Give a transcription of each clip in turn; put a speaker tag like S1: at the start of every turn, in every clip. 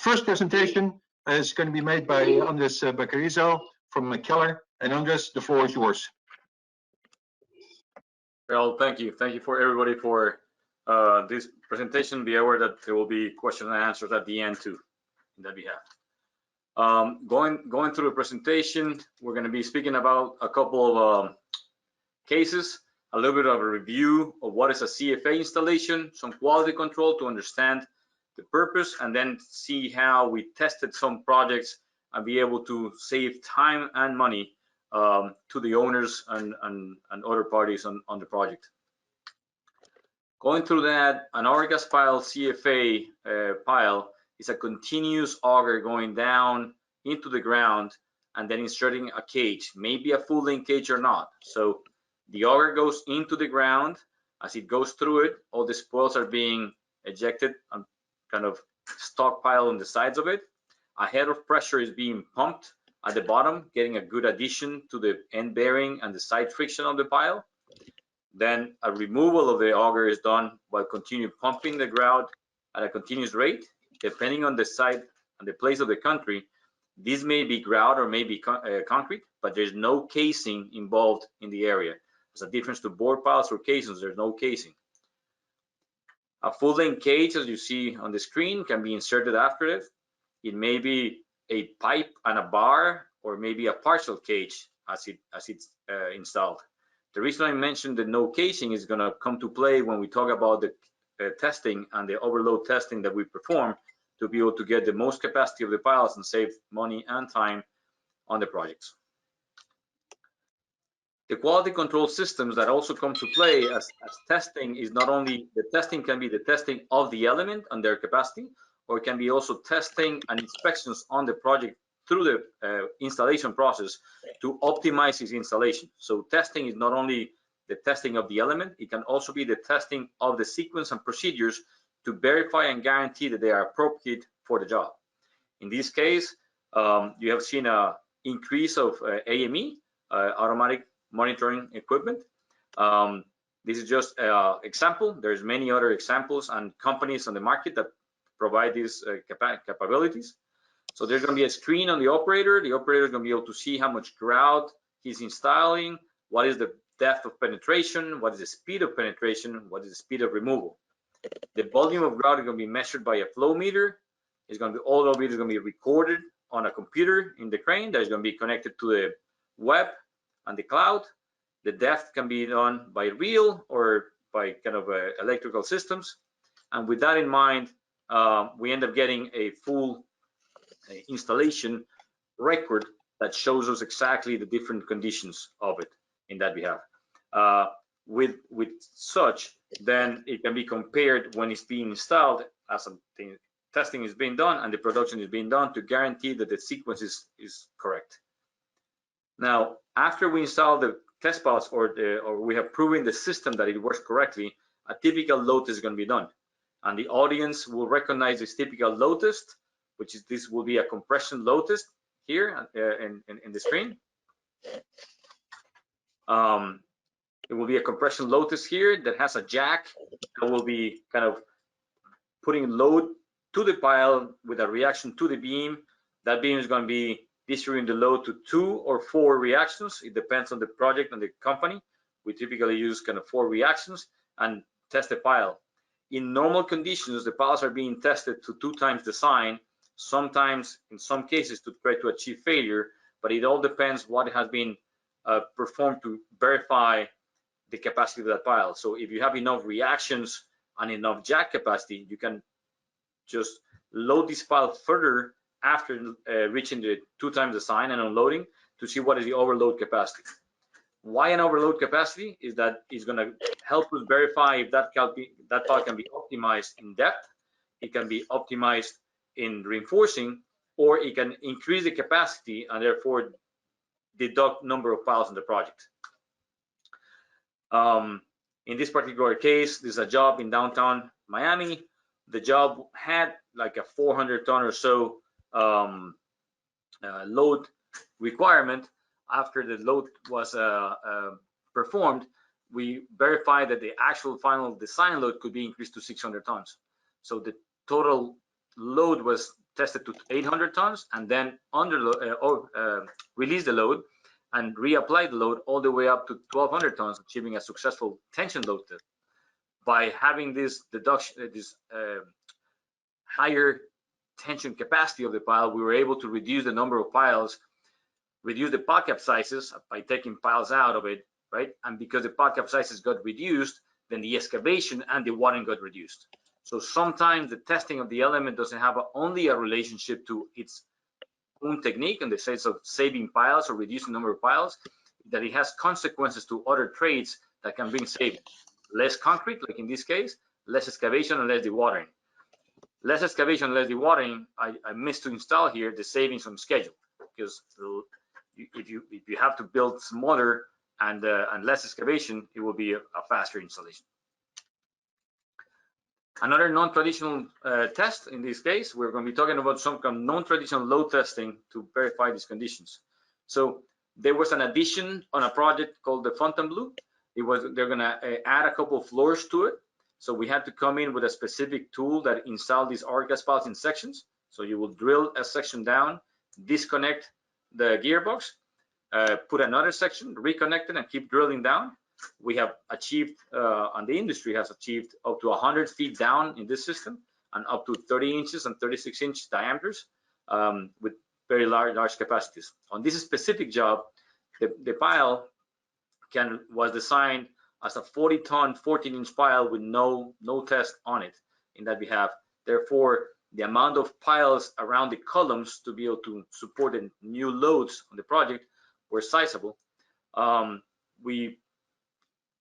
S1: first presentation is going to be made by Andres Bacquerizo from Keller. And Andres, the floor is yours.
S2: Well, thank you. Thank you for everybody for this presentation. Be aware that there will be questions and answers at the end too, in that behalf. Going through the presentation, we're going to be speaking about a couple of cases, a little bit of a review of what is a CFA installation, some quality control to understand the purpose, and then see how we tested some projects and be able to save time and money to the owners and other parties on the project. Going through that, an Augercast pile CFA pile is a continuous auger going down into the ground and then inserting a cage, maybe a full length cage or not. So the auger goes into the ground. As it goes through it, all the spoils are being ejected and kind of stockpiled on the sides of it. A head of pressure is being pumped at the bottom, getting a good addition to the end bearing and the side friction of the pile. Then a removal of the auger is done while continue pumping the ground at a continuous rate. Depending on the site and the place of the country, this may be grout or may be concrete, but there's no casing involved in the area. There's a difference to board piles or casings, there's no casing. A full-length cage, as you see on the screen, can be inserted after it. It may be a pipe and a bar, or maybe a partial cage as it's installed. The reason I mentioned the no casing is going to come to play when we talk about the testing and the overload testing that we perform to be able to get the most capacity of the piles and save money and time on the projects. The quality control systems that also come to play as testing is not only the testing can be the testing of the element and their capacity, or it can be also testing and inspections on the project through the installation process to optimize its installation. So testing is not only the testing of the element, it can also be the testing of the sequence and procedures to verify and guarantee that they are appropriate for the job. In this case, you have seen an increase of AME, automatic monitoring equipment. This is just an example. There's many other examples and companies on the market that provide these capabilities. So there's going to be a screen on the operator. The operator is going to be able to see how much grout he's installing, what is the depth of penetration, what is the speed of penetration, what is the speed of removal. The volume of grout is going to be measured by a flow meter. It's going to be, all of it is going to be recorded on a computer in the crane that is going to be connected to the web and the cloud. The depth can be done by reel or by kind of electrical systems. And with that in mind, we end up getting a full installation record that shows us exactly the different conditions of it in that behalf. With such, then it can be compared when it's being installed as the testing is being done and the production is being done to guarantee that the sequence is correct. Now, after we install the test piles or we have proven the system that it works correctly, a typical load is going to be done. And the audience will recognize this typical load test, which is this will be a compression load test here in the screen. It will be a compression load test here that has a jack that will be kind of putting load to the pile with a reaction to the beam. That beam is going to be distributing the load to 2 or 4 reactions. It depends on the project and the company. We typically use kind of 4 reactions and test the pile. In normal conditions, the piles are being tested to 2 times design, sometimes in some cases to try to achieve failure, but it all depends what has been performed to verify the capacity of that pile. So if you have enough reactions and enough jack capacity, you can just load this pile further after reaching the 2 times design and unloading to see what is the overload capacity. Why an overload capacity is that it's going to help us verify if that pile can be optimized in depth, it can be optimized in reinforcing, or it can increase the capacity and therefore deduct number of piles in the project. In this particular case, this is a job in downtown Miami. The job had like a 400-ton or so load requirement. After the load was performed, we verified that the actual final design load could be increased to 600 tons. So the total load was test it to 800 tons, and then release the load and reapply the load all the way up to 1200 tons, achieving a successful tension load test. By having this deduction, this higher tension capacity of the pile, we were able to reduce the number of piles, reduce the pile cap sizes by taking piles out of it, right? And because the pile cap sizes got reduced, then the excavation and the watering got reduced. So sometimes the testing of the element doesn't have only a relationship to its own technique in the sense of saving piles or reducing the number of piles, that it has consequences to other trades that can bring savings. Less concrete, like in this case, less excavation and less dewatering. Less excavation, less dewatering, I missed to install here the savings on schedule, because if you have to build smaller and less excavation, it will be a faster installation. Another non-traditional test, in this case, we're going to be talking about some kind of non-traditional load testing to verify these conditions. So there was an addition on a project called the Fontainebleau. They're going to add a couple of floors to it. So we had to come in with a specific tool that installed these Augercast piles in sections. So you will drill a section down, disconnect the gearbox, put another section, reconnect it, and keep drilling down. We have achieved, and the industry has achieved, up to 100 feet down in this system, and up to 30 inches and 36-inch diameters with very large capacities. On this specific job, the pile was designed as a 40-ton, 14-inch pile with no test on it in that behalf. Therefore, the amount of piles around the columns to be able to support the new loads on the project were sizable. We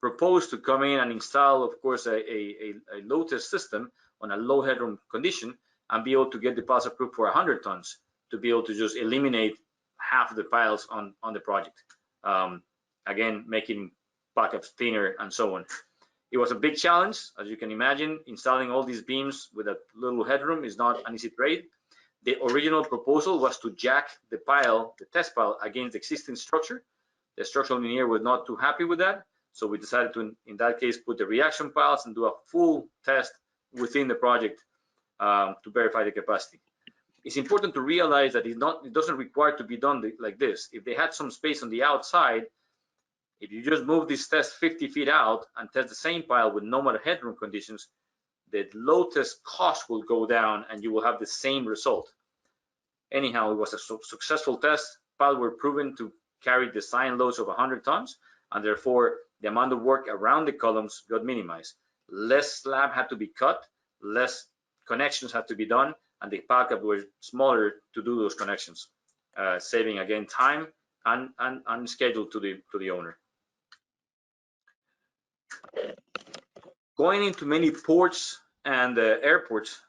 S2: proposed to come in and install, of course, a load test system on a low headroom condition and be able to get the piles approved for 100 tons to be able to just eliminate half of the piles on the project. Again, making backups thinner and so on. It was a big challenge, as you can imagine. Installing all these beams with a little headroom is not an easy trade. The original proposal was to jack the pile, the test pile, against the existing structure. The structural engineer was not too happy with that, so we decided to, in that case, put the reaction piles and do a full test within the project to verify the capacity. It's important to realize that it doesn't require to be done like this. If they had some space on the outside, if you just move this test 50 feet out and test the same pile with normal headroom conditions, the load test cost will go down and you will have the same result. Anyhow, it was a successful test. Piles were proven to carry design loads of 100 tons, and therefore the amount of work around the columns got minimized. Less slab had to be cut, less connections had to be done, and the backup were smaller to do those connections, saving again time and schedule to the owner. Going into many ports and airports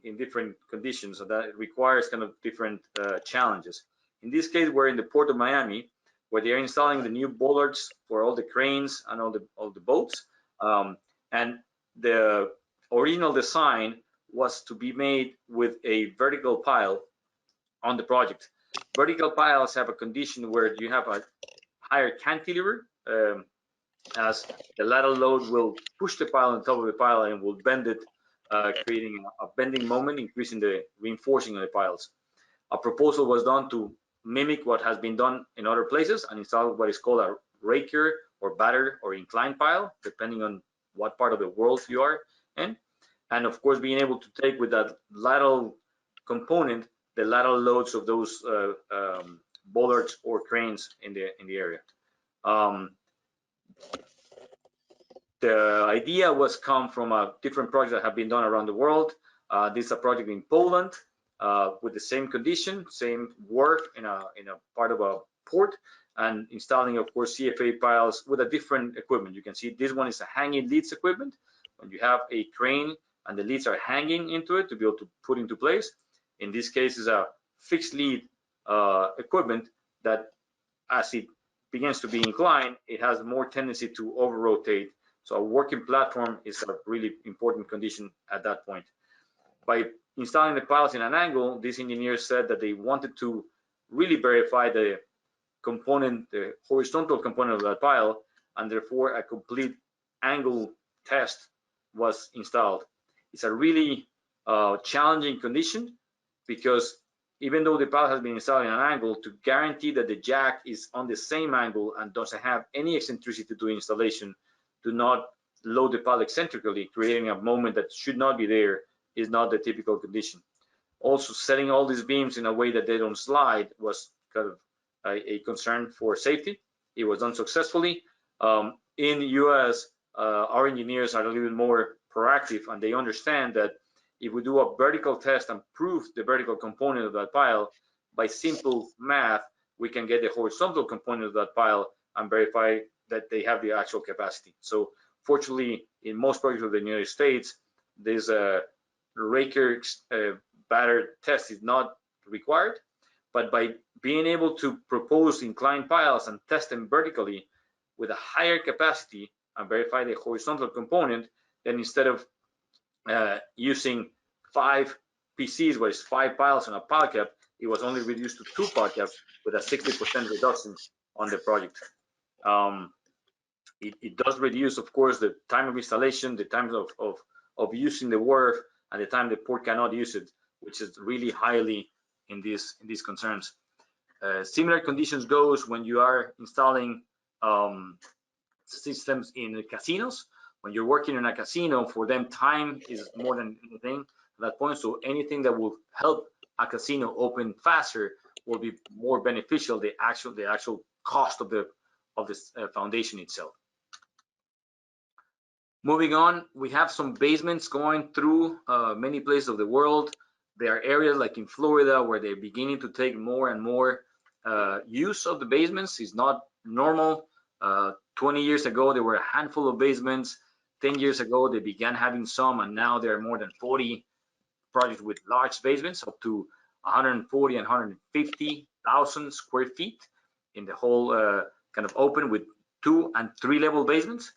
S2: in different conditions, so that requires kind of different challenges. In this case, we're in the Port of Miami, where they're installing the new bollards for all the cranes and all the boats. And the original design was to be made with a vertical pile on the project. Vertical piles have a condition where you have a higher cantilever, as the lateral load will push the pile on top of the pile and will bend it, creating a bending moment, increasing the reinforcing of the piles. A proposal was done to mimic what has been done in other places and install what is called a raker or batter or inclined pile, depending on what part of the world you are in. And of course, being able to take with that lateral component the lateral loads of those bollards or cranes in the area. The idea was come from a different project that have been done around the world. This is a project in Poland with the same condition, same work in a part of a port, and installing, of course, CFA piles with a different equipment. You can see this one is a hanging leads equipment. When you have a crane and the leads are hanging into it to be able to put into place. In this case, is a fixed lead equipment that, as it begins to be inclined, it has more tendency to over rotate. So a working platform is a really important condition at that point. By installing the piles in an angle, these engineers said that they wanted to really verify the component, the horizontal component of that pile, and therefore a complete angle test was installed. It's a really challenging condition. because even though the pile has been installed in an angle, to guarantee that the jack is on the same angle and doesn't have any eccentricity to the installation, do not load the pile eccentrically, creating a moment that should not be there, is not the typical condition. Also, setting all these beams in a way that they don't slide was kind of a concern for safety. It was done successfully. In the US, our engineers are a little bit more proactive, and they understand that if we do a vertical test and prove the vertical component of that pile, by simple math, we can get the horizontal component of that pile and verify that they have the actual capacity. So fortunately, in most projects of the United States, this raker batter test is not required, but by being able to propose inclined piles and test them vertically with a higher capacity and verify the horizontal component, then instead of using 5 PCs, where it's 5 piles on a pile cap, it was only reduced to 2 pile caps with a 60% reduction on the project. It does reduce, of course, the time of installation, the time of using the wharf, and the time the port cannot use it, which is really highly in these concerns. Similar conditions goes when you are installing systems in casinos. When you're working in a casino, for them time is more than anything at that point. So anything that will help a casino open faster will be more beneficial. The actual cost of this foundation itself. Moving on, we have some basements going through many places of the world. There are areas like in Florida where they're beginning to take more and more use of the basements. It's not normal. 20 years ago, there were a handful of basements. 10 years ago, they began having some, and now there are more than 40 projects with large basements, up to 140 and 150,000 square feet in the whole kind of open, with 2 and 3 level basements.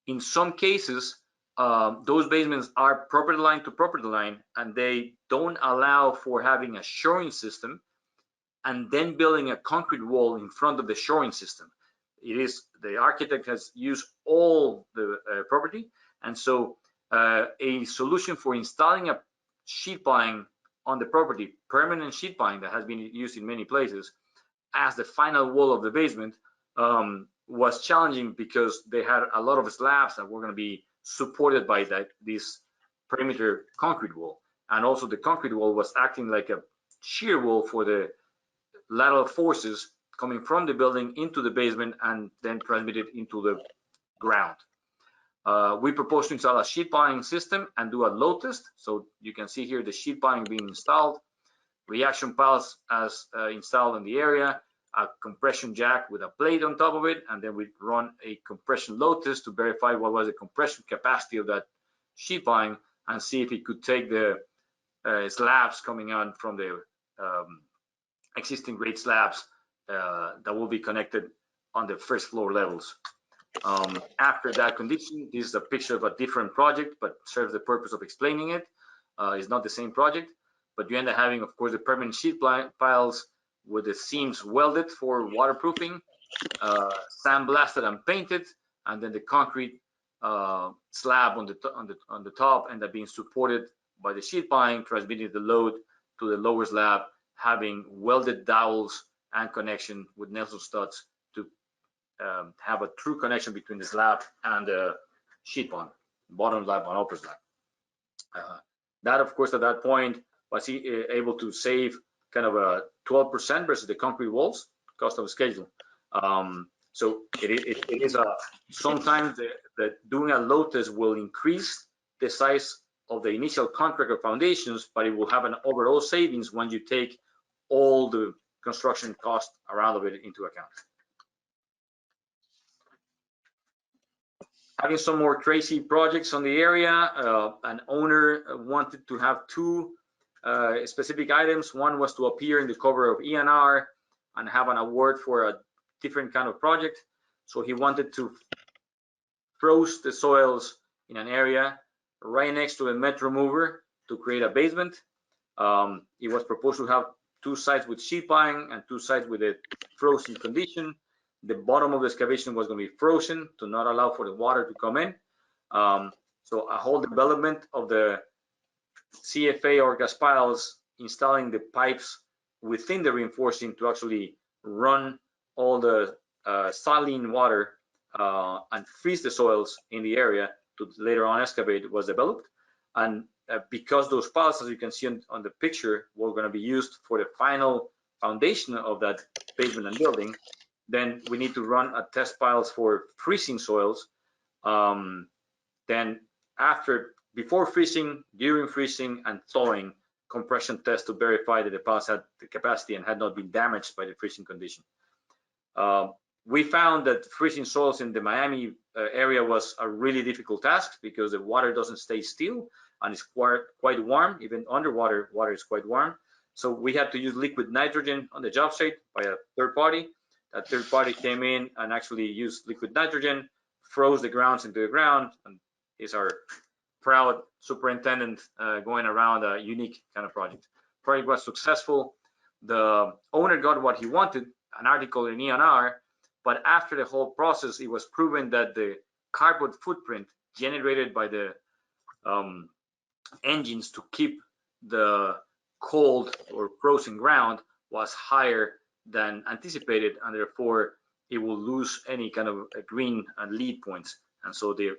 S2: In some cases, those basements are property line to property line, and they don't allow for having a shoring system and then building a concrete wall in front of the shoring system. It is, the architect has used all the property, and so a solution for installing a sheet piling on the property, permanent sheet piling that has been used in many places as the final wall of the basement, was challenging because they had a lot of slabs that were going to be supported by this perimeter concrete wall, and also the concrete wall was acting like a shear wall for the lateral forces coming from the building into the basement and then transmitted into the ground. We propose to install a sheet piling system and do a load test. So you can see here the sheet piling being installed, reaction piles as installed in the area, a compression jack with a plate on top of it, and then we run a compression load test to verify what was the compression capacity of that sheet piling and see if it could take the slabs coming out from the existing grade slabs that will be connected on the first floor levels. After that condition, this is a picture of a different project, but serves the purpose of explaining it. It's not the same project, but you end up having, of course, the permanent sheet piles with the seams welded for waterproofing, sandblasted and painted, and then the concrete slab on the top, and that being supported by the sheet piling, transmitting the load to the lower slab, having welded dowels and connection with Nelson studs to have a true connection between the slab and the sheet piling, bottom slab and upper slab. That, of course, at that point was able to save kind of a 12% versus the concrete walls cost of schedule. So it is sometimes that doing a load test will increase the size of the initial contract or foundations, but it will have an overall savings when you take all the construction cost around of it into account. Having some more crazy projects on the area, an owner wanted to have 2 specific items. One was to appear in the cover of E&R and have an award for a different kind of project. So he wanted to froze the soils in an area right next to a metro mover to create a basement. It was proposed to have 2 sites with sheet piling and 2 sites with a frozen condition. The bottom of the excavation was going to be frozen to not allow for the water to come in. So a whole development of the CFA or gas piles installing the pipes within the reinforcing to actually run all the saline water and freeze the soils in the area to later on excavate was developed. And because those piles, as you can see on the picture, were going to be used for the final foundation of that basement and building, then we need to run a test piles for freezing soils. Then before freezing, during freezing, and thawing, compression test to verify that the piles had the capacity and had not been damaged by the freezing condition. We found that freezing soils in the Miami area was a really difficult task because the water doesn't stay still and it's quite warm. Even underwater, water is quite warm. So we had to use liquid nitrogen on the job site by a third party. That third party came in and actually used liquid nitrogen, froze the grounds into the ground, and is our proud superintendent going around a unique kind of project. Project was successful. The owner got what he wanted, an article in E&R, but after the whole process, it was proven that the carbon footprint generated by the engines to keep the cold or frozen ground was higher than anticipated, and therefore it will lose any kind of green and lead points. And so the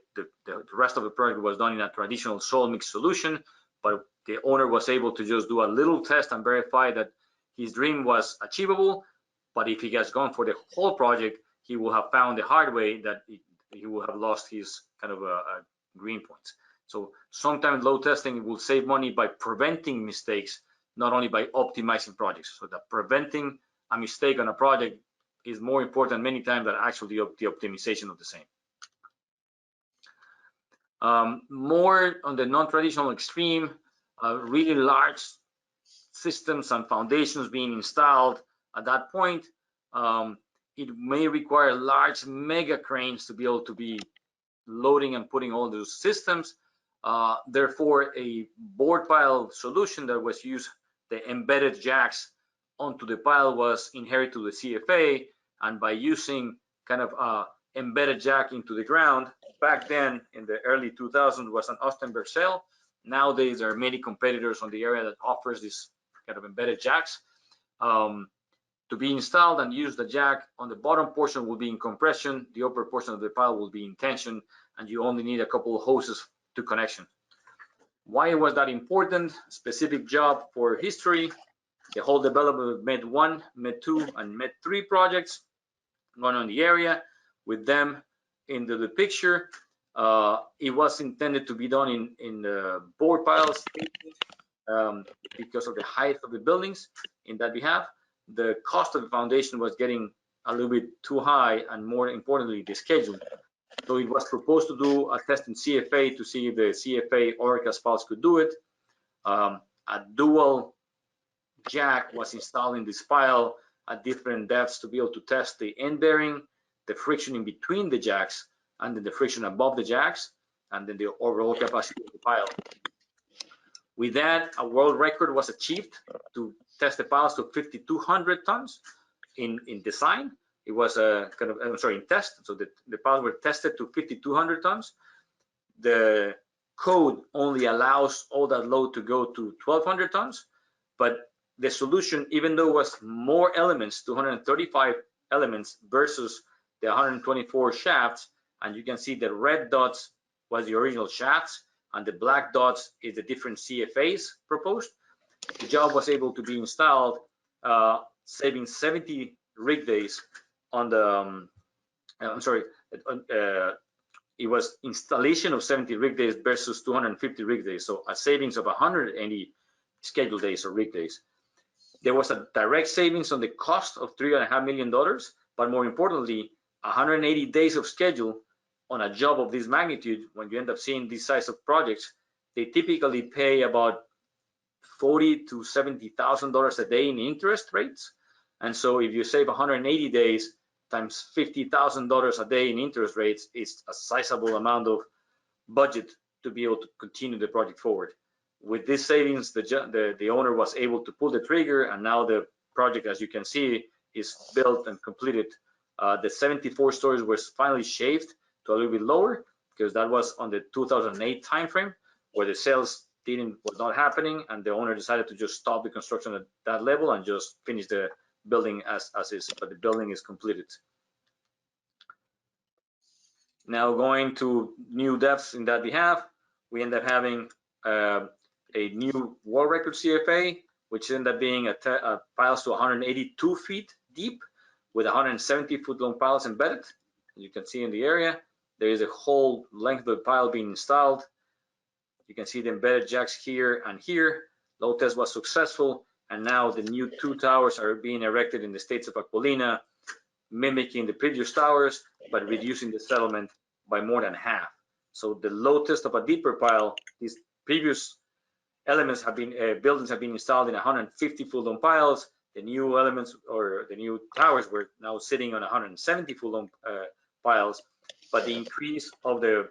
S2: rest of the project was done in a traditional soil mix solution, but the owner was able to just do a little test and verify that his dream was achievable. But if he has gone for the whole project, he will have found the hard way that he will have lost his kind of green points. So sometimes load testing will save money by preventing mistakes, not only by optimizing projects. So that preventing a mistake on a project is more important many times than actually the optimization of the same. More on the non-traditional extreme, really large systems and foundations being installed. At that point, it may require large mega cranes to be able to be loading and putting all those systems. Therefore, a board pile solution that was used, the embedded jacks onto the pile, was inherited to the CFA, and by using kind of embedded jack into the ground, back then in the early 2000s was an Ostenberg sale. Nowadays, there are many competitors on the area that offers this kind of embedded jacks. To be installed and use the jack on the bottom portion will be in compression, the upper portion of the pile will be in tension, and you only need a couple of hoses to connection. Why was that important? Specific job for history. The whole development of Med 1, Med 2, and Med 3 projects going on in the area. With them into the picture, it was intended to be done in the board piles because of the height of the buildings. In that behalf, the cost of the foundation was getting a little bit too high, and more importantly, the schedule. So it was proposed to do a test in CFA to see if the CFA Augercast piles could do it. A dual jack was installed in this pile at different depths to be able to test the end bearing, the friction in between the jacks, and then the friction above the jacks, and then the overall capacity of the pile. With that, a world record was achieved to test the piles to 5,200 tons in design. It was a kind of, in test. So the piles were tested to 5,200 tons. The code only allows all that load to go to 1,200 tons, but the solution, even though it was more elements, 235 elements versus the 124 shafts, and you can see the red dots was the original shafts, and the black dots is the different CFAs proposed. The job was able to be installed, saving 70 rig days on the, it was installation of 70 rig days versus 250 rig days, so a savings of 180 scheduled days or rig days. There was a direct savings on the cost of $3.5 million, but more importantly, 180 days of schedule on a job of this magnitude. When you end up seeing this size of projects, they typically pay about $40,000 to $70,000 a day in interest rates. And so if you save 180 days times $50,000 a day in interest rates, it's a sizable amount of budget to be able to continue the project forward. With this savings, the owner was able to pull the trigger, and now the project, as you can see, is built and completed. The 74 stories was finally shaved to a little bit lower because that was on the 2008 timeframe, where the sales was not happening, and the owner decided to just stop the construction at that level and just finish the building as is, but the building is completed. Now going to new depths in that behalf, we end up having a new world record CFA, which ended up being piles to 182 feet deep with 170 foot long piles embedded. You can see in the area, there is a whole length of the pile being installed. You can see the embedded jacks here and here. Load test was successful, and now the new 2 towers are being erected in the states of Aquilina, mimicking the previous towers, but reducing the settlement by more than half. So the load test of a deeper pile, these previous elements have been, buildings have been installed in 150 foot long piles. The new elements or the new towers were now sitting on 170 foot long piles, but the increase of the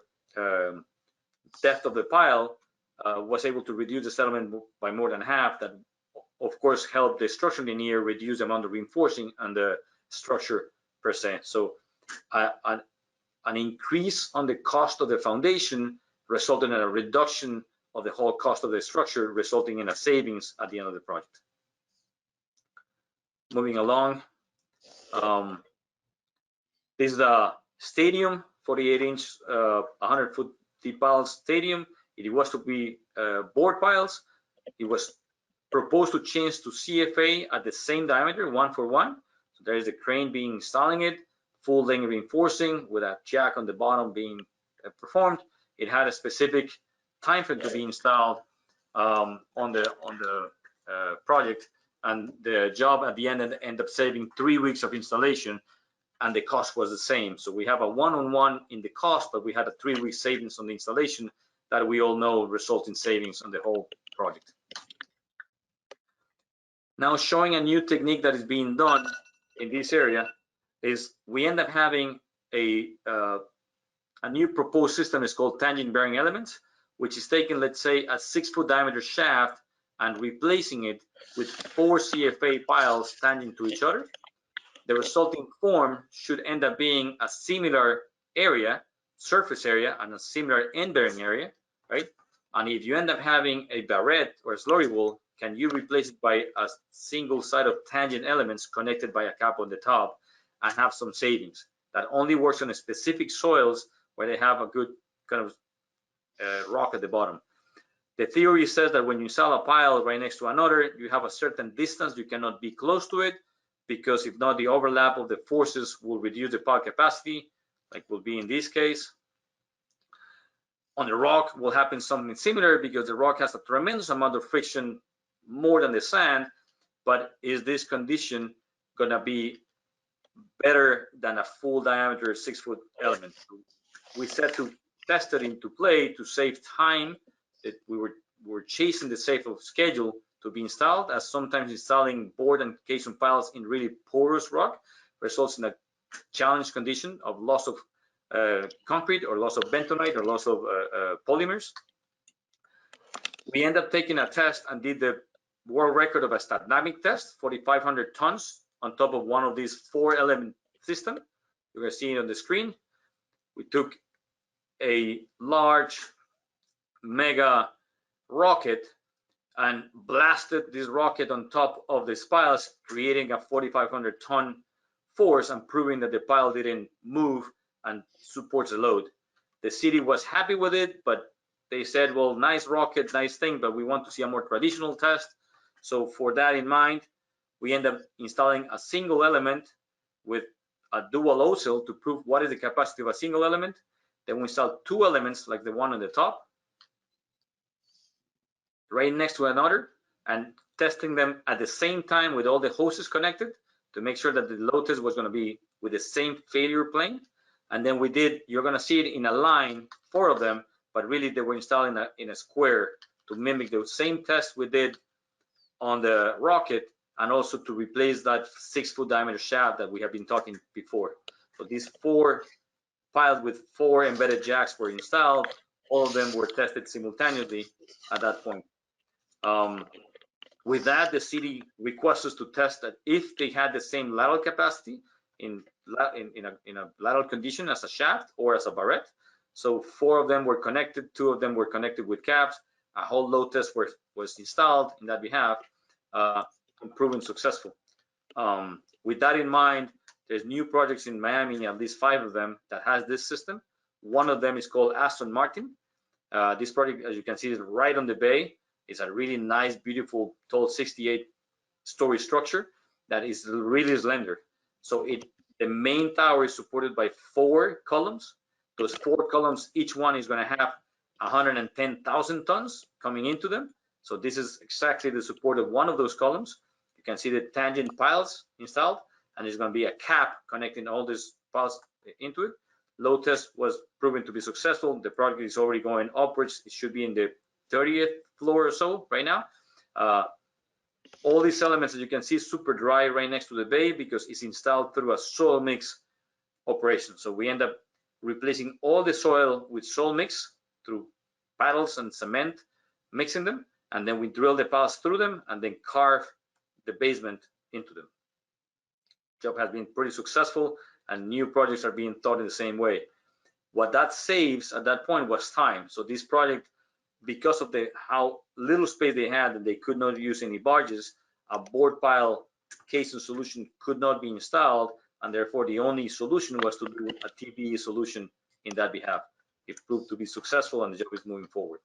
S2: depth of the pile was able to reduce the settlement by more than half. That of course helped the structural engineer reduce the amount of reinforcing and the structure per se. So an increase on the cost of the foundation resulted in a reduction of the whole cost of the structure, resulting in a savings at the end of the project. Moving along, this is the stadium, 48-inch, 100-foot deep piles stadium. It was to be board piles. It was proposed to change to CFA at the same diameter, 1 for 1. So there is a crane being installing it, full length reinforcing with a jack on the bottom being performed. It had a specific time frame to be installed on the project, and the job at the end ended up saving 3 weeks of installation, and the cost was the same. So we have a one-on-one in the cost, but we had a 3-week savings on the installation that we all know result in savings on the whole project. Now showing a new technique that is being done in this area is we end up having a new proposed system is called tangent bearing elements, which is taking, let's say, a 6-foot diameter shaft and replacing it with 4 CFA piles tangent to each other. The resulting form should end up being a similar area, surface area, and a similar end bearing area, right? And if you end up having a barrette or a slurry wall, can you replace it by a single side of tangent elements connected by a cap on the top and have some savings? That only works on specific soils where they have a good kind of rock at the bottom. The theory says that when you install a pile right next to another, you have a certain distance, you cannot be close to it, because if not, the overlap of the forces will reduce the pile capacity, like will be in this case. On the rock will happen something similar, because the rock has a tremendous amount of friction, more than the sand, but is this condition gonna be better than a full diameter 6-foot element? We set to test it into play to save time. That we were chasing the safe of schedule to be installed, as sometimes installing board and caisson piles in really porous rock results in a challenge condition of loss of concrete, or loss of bentonite, or loss of polymers. We end up taking a test and did the world record of a dynamic test, 4,500 tons on top of one of these 4-element system. You're gonna see it on the screen. We took a large mega rocket and blasted this rocket on top of the piles, creating a 4,500 ton force and proving that the pile didn't move and supports the load. The city was happy with it, but they said, well, nice rocket, nice thing, but we want to see a more traditional test. So for that in mind, we end up installing a single element with a dual O-cell to prove what is the capacity of a single element. Then we install 2 elements like the one on the top, right next to another, and testing them at the same time with all the hoses connected to make sure that the load test was going to be with the same failure plane. And then we did, you're going to see it in a line, 4 of them, but really they were installed in a square to mimic the same test we did on the rocket, and also to replace that 6-foot diameter shaft that we have been talking before. So these 4 piles with 4 embedded jacks were installed. All of them were tested simultaneously at that point. With that, the city requests us to test that if they had the same lateral capacity in a lateral condition as a shaft or as a barrette. So 4 of them were connected, 2 of them were connected with caps, a whole load test was installed in that behalf, and proven successful. With that in mind, there's new projects in Miami, at least 5 of them, that has this system. One of them is called Aston Martin. This project, as you can see, is right on the bay. It's a really nice, beautiful, tall 68-story structure that is really slender. So the main tower is supported by 4 columns. Those 4 columns, each one is going to have 110,000 tons coming into them. So this is exactly the support of one of those columns. You can see the tangent piles installed, and there's going to be a cap connecting all these piles into it. Load test was proven to be successful. The project is already going upwards. It should be in the 30th floor or so right now. All these elements, as you can see, super dry right next to the bay because it's installed through a soil mix operation. So we end up replacing all the soil with soil mix through paddles and cement, mixing them, and then we drill the piles through them and then carve the basement into them. Job has been pretty successful, and new projects are being thought in the same way. What that saves at that point was time. So this project, because of how little space they had and they could not use any barges, a board pile casing solution could not be installed, and therefore the only solution was to do a TPE solution in that behalf. It proved to be successful, and the job is moving forward.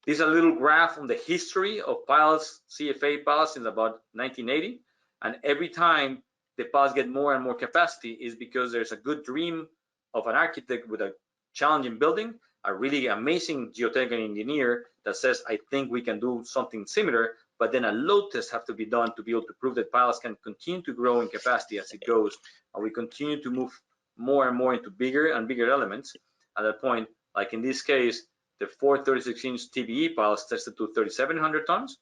S2: This is a little graph on the history of piles, CFA piles, since about 1980. And every time the piles get more and more capacity is because there's a good dream of an architect with a challenging building, a really amazing geotechnical engineer that says, I think we can do something similar, but then a load test have to be done to be able to prove that piles can continue to grow in capacity as it goes. And we continue to move more and more into bigger and bigger elements. At that point, like in this case, the 4 36-inch TBE piles tested to 3,700 tons,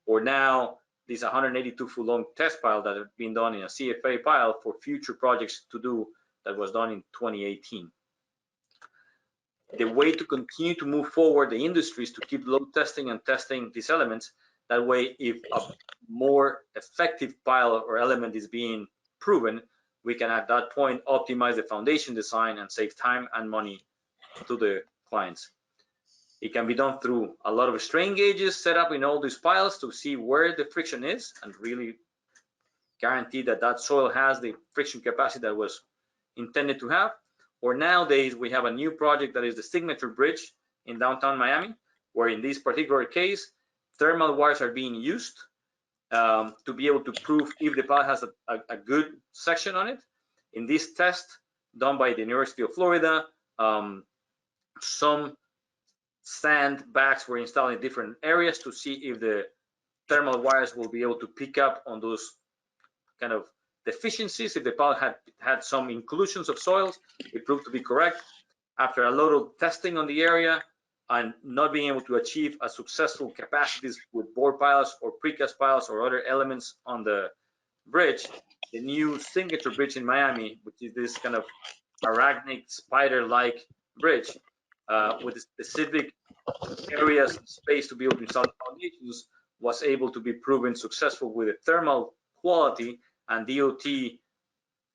S2: or now this 182 foot long test pile that have been done in a CFA pile for future projects to do that was done in 2018. The way to continue to move forward the industry is to keep load testing and testing these elements. That way, if a more effective pile or element is being proven, we can at that point optimize the foundation design and save time and money to the clients. It can be done through a lot of strain gauges set up in all these piles to see where the friction is and really guarantee that that soil has the friction capacity that was intended to have. Or nowadays, we have a new project that is the Signature Bridge in downtown Miami, where in this particular case, thermal wires are being used to be able to prove if the pile has a good section on it. In this test done by the University of Florida, some sand bags were installed in different areas to see if the thermal wires will be able to pick up on those kind of deficiencies. If the pile had some inclusions of soils, it proved to be correct. After a lot of testing on the area and not being able to achieve a successful capacities with board piles or precast piles or other elements on the bridge, the new Signature Bridge in Miami, which is this kind of arachnid spider-like bridge with specific areas and space to be able to install foundations, was able to be proven successful with the thermal quality, and DOT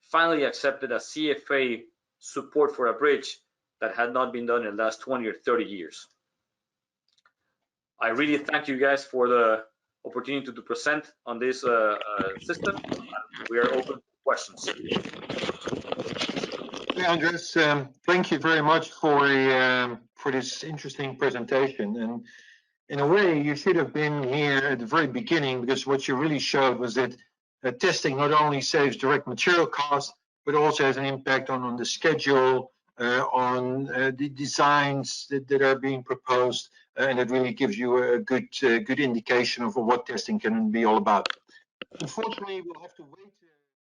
S2: finally accepted a CFA support for a bridge that had not been done in the last 20 or 30 years. I really thank you guys for the opportunity to present on this system. We are open to questions.
S1: Yeah, Andres, thank you very much for this interesting presentation. And in a way, you should have been here at the very beginning, because what you really showed was that testing not only saves direct material costs, but also has an impact on the schedule, on the designs that are being proposed, and it really gives you a good indication of what testing can be all about. Unfortunately, we'll have to wait.